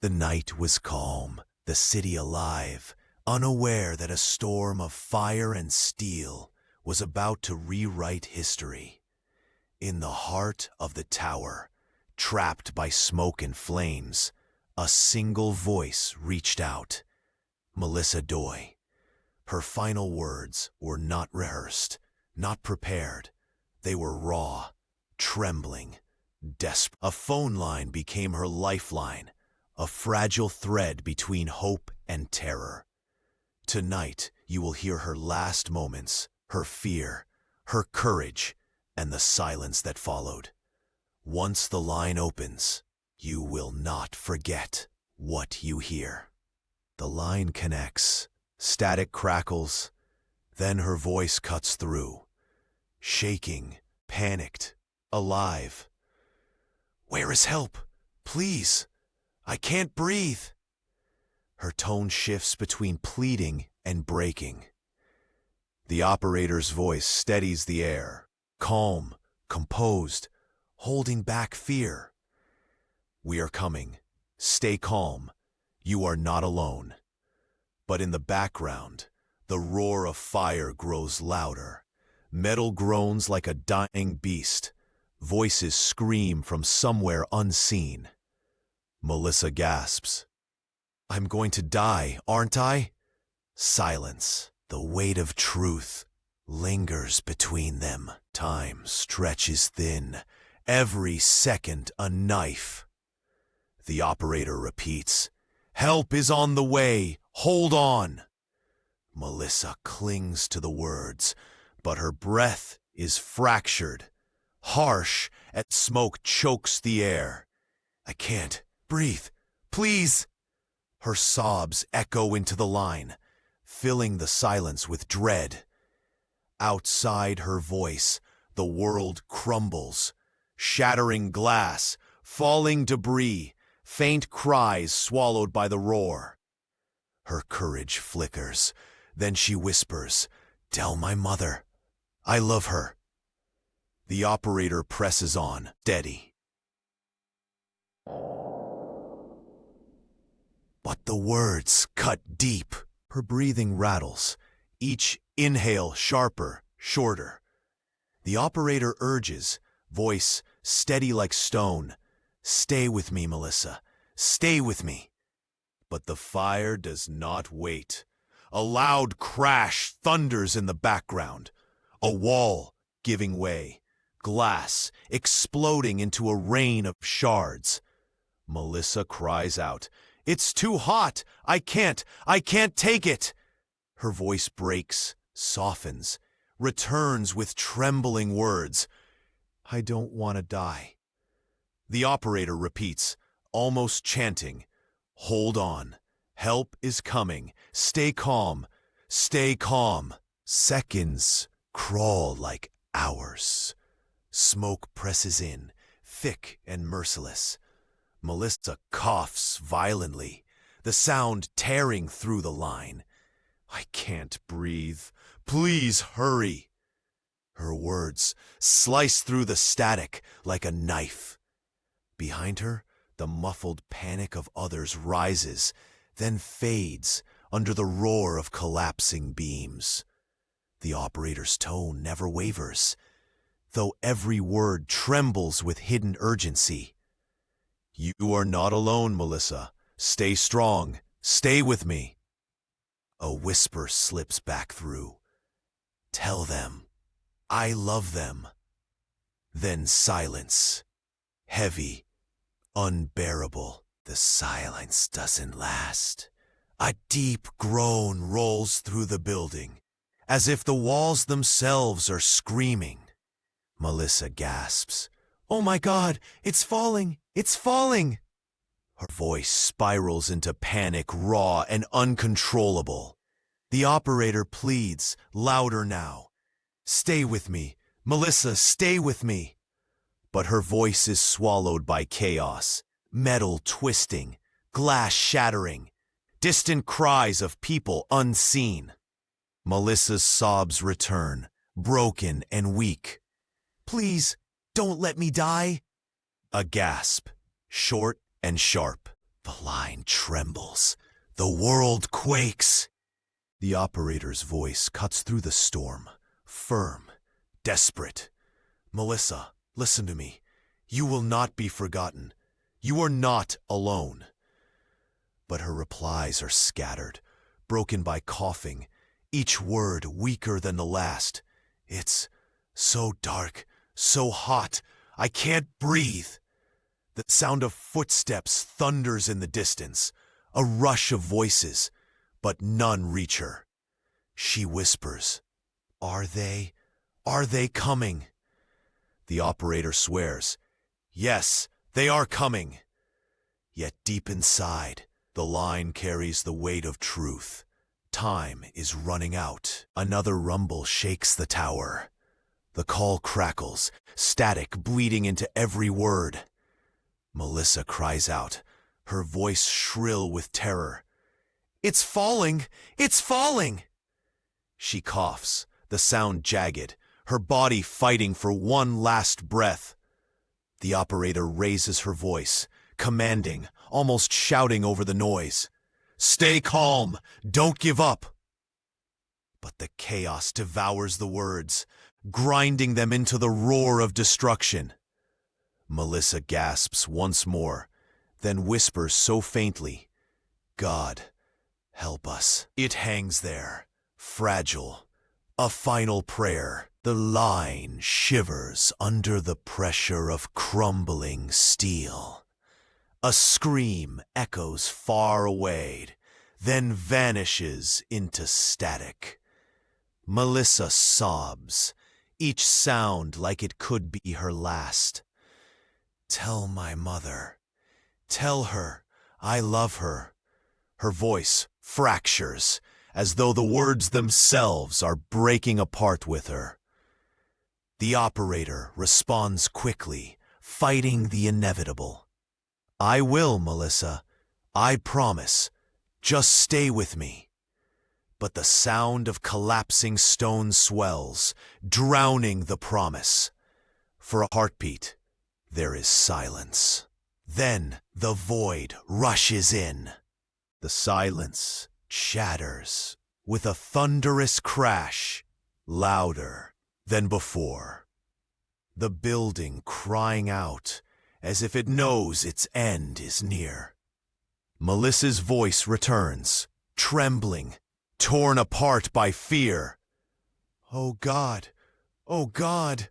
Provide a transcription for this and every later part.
The night was calm, the city alive, unaware that a storm of fire and steel was about to rewrite history. In the heart of the tower, trapped by smoke and flames, a single voice reached out. Melissa Doi. Her final words were not rehearsed, not prepared. They were raw, trembling, desperate. A phone line became her lifeline, a fragile thread between hope and terror. Tonight, you will hear her last moments, her fear, her courage, and the silence that followed. Once the line opens, you will not forget what you hear. The line connects, static crackles, then her voice cuts through, shaking, panicked, alive. "Where is help? Please, I can't breathe." Her tone shifts between pleading and breaking. The operator's voice steadies the air, calm, composed, holding back fear. "We are coming. Stay calm. You are not alone." But in the background, the roar of fire grows louder. Metal groans like a dying beast. Voices scream from somewhere unseen. Melissa gasps. "I'm going to die, aren't I?" Silence. The weight of truth lingers between them. Time stretches thin. Every second a knife. The operator repeats, "Help is on the way. Hold on." Melissa clings to the words, but her breath is fractured, harsh, as smoke chokes the air. "I can't breathe. Please." Her sobs echo into the line, filling the silence with dread. Outside her voice, the world crumbles, shattering glass, falling debris, faint cries swallowed by the roar. Her courage flickers, then she whispers, "Tell my mother. I love her." The operator presses on, steady. But the words cut deep. Her breathing rattles, each inhale sharper, shorter. The operator urges, voice steady like stone, "Stay with me, Melissa. Stay with me." But the fire does not wait. A loud crash thunders in the background. A wall giving way, glass exploding into a rain of shards. Melissa cries out, "It's too hot! I can't take it!" Her voice breaks, softens, returns with trembling words, "I don't want to die." The operator repeats, almost chanting, "Hold on. Help is coming. Stay calm. Stay calm." Seconds crawl like hours. Smoke presses in, thick and merciless. Melissa coughs violently, the sound tearing through the line. "I can't breathe. Please hurry." Her words slice through the static like a knife. Behind her, the muffled panic of others rises, then fades under the roar of collapsing beams. The operator's tone never wavers, though every word trembles with hidden urgency. "You are not alone, Melissa. Stay strong. Stay with me." A whisper slips back through. "Tell them. I love them." Then silence. Heavy, unbearable. The silence doesn't last. A deep groan rolls through the building, as if the walls themselves are screaming. Melissa gasps, "Oh my God, it's falling! It's falling!" Her voice spirals into panic, raw and uncontrollable. The operator pleads, louder now, "Stay with me, Melissa, stay with me." But her voice is swallowed by chaos, metal twisting, glass shattering, distant cries of people unseen. Melissa's sobs return, broken and weak. "Please, don't let me die." A gasp, short and sharp. The line trembles. The world quakes. The operator's voice cuts through the storm, firm, desperate. Melissa, listen to me. You will not be forgotten. You are not alone. But her replies are scattered, broken by coughing, each word weaker than the last. It's so dark, so hot, I can't breathe. The sound of footsteps thunders in the distance, a rush of voices, but none reach her. She whispers, Are they coming? The operator swears, Yes, they are coming. Yet deep inside, the line carries the weight of truth. Time is running out. Another rumble shakes the tower. The call crackles, static bleeding into every word. Melissa cries out, her voice shrill with terror. It's falling! It's falling! She coughs, the sound jagged, her body fighting for one last breath. The operator raises her voice, commanding, almost shouting over the noise. Stay calm! Don't give up! But the chaos devours the words, grinding them into the roar of destruction. Melissa gasps once more, then whispers so faintly, God, help us. It hangs there, fragile, a final prayer. The line shivers under the pressure of crumbling steel. A scream echoes far away, then vanishes into static. Melissa sobs, each sound like it could be her last. Tell my mother. Tell her I love her. Her voice fractures, as though the words themselves are breaking apart with her. The operator responds quickly, fighting the inevitable. I will, Melissa. I promise. Just stay with me. But the sound of collapsing stone swells, drowning the promise. For a heartbeat, there is silence. Then the void rushes in. The silence shatters with a thunderous crash, louder than before. The building crying out as if it knows its end is near. Melissa's voice returns, trembling, torn apart by fear. Oh God! Oh God!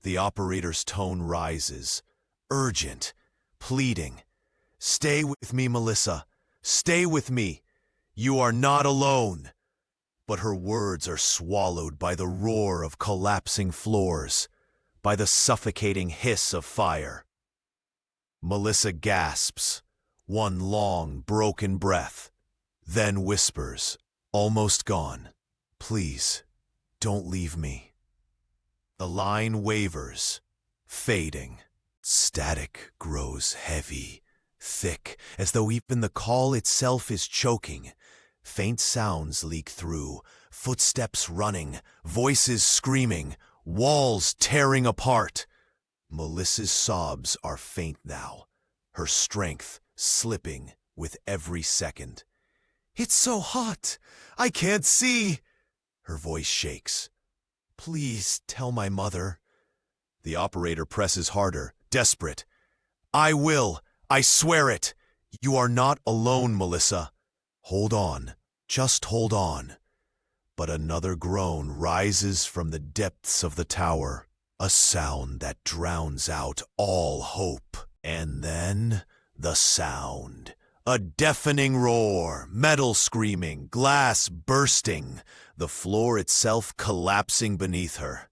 The operator's tone rises, urgent, pleading. Stay with me, Melissa. Stay with me. You are not alone. But her words are swallowed by the roar of collapsing floors, by the suffocating hiss of fire. Melissa gasps, one long, broken breath, then whispers, almost gone, Please, don't leave me. The line wavers, fading. Static grows heavy, thick, as though even the call itself is choking. Faint sounds leak through, footsteps running, voices screaming, walls tearing apart. Melissa's sobs are faint now, her strength slipping with every second. It's so hot! I can't see! Her voice shakes. Please tell my mother. The operator presses harder, desperate. I will! I swear it! You are not alone, Melissa. Hold on. Just hold on. But another groan rises from the depths of the tower, a sound that drowns out all hope. And then the sound. A deafening roar, metal screaming, glass bursting, the floor itself collapsing beneath her.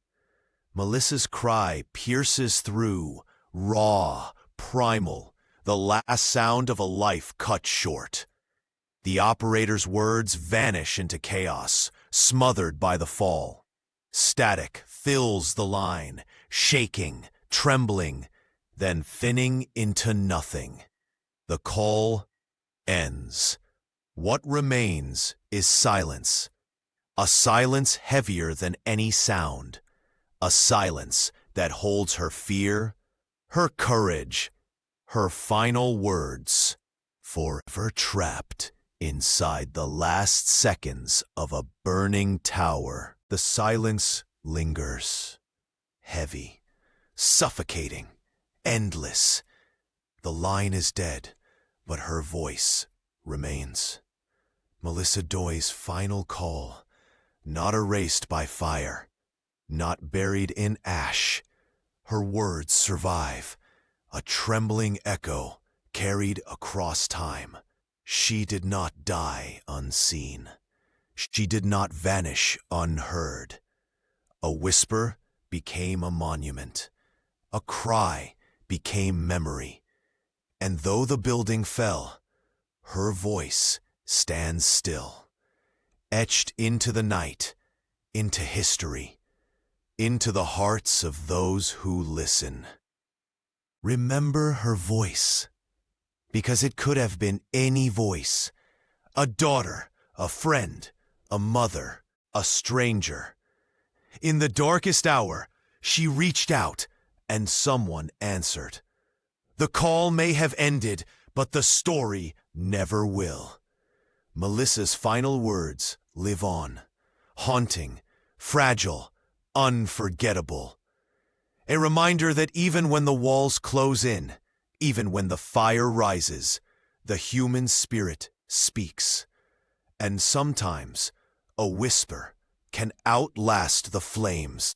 Melissa's cry pierces through, raw, primal, the last sound of a life cut short. The operator's words vanish into chaos, smothered by the fall. Static fills the line, shaking, trembling, then thinning into nothing. The call ends. What remains is silence. A silence heavier than any sound. A silence that holds her fear, her courage, her final words. forever trapped inside the last seconds of a burning tower. The silence lingers, heavy, suffocating, endless. The line is dead, but her voice remains. Melissa Doi's final call, not erased by fire, not buried in ash. Her words survive, a trembling echo carried across time. She did not die unseen. She did not vanish unheard. A whisper became a monument. A cry became memory. And though the building fell, her voice stands still, etched into the night, into history, into the hearts of those who listen. Remember her voice, because it could have been any voice, a daughter, a friend, a mother, a stranger. In the darkest hour, she reached out, and someone answered. The call may have ended, but the story never will. Melissa's final words live on, haunting, fragile, unforgettable. A reminder that even when the walls close in, even when the fire rises, the human spirit speaks. And sometimes, a whisper can outlast the flames.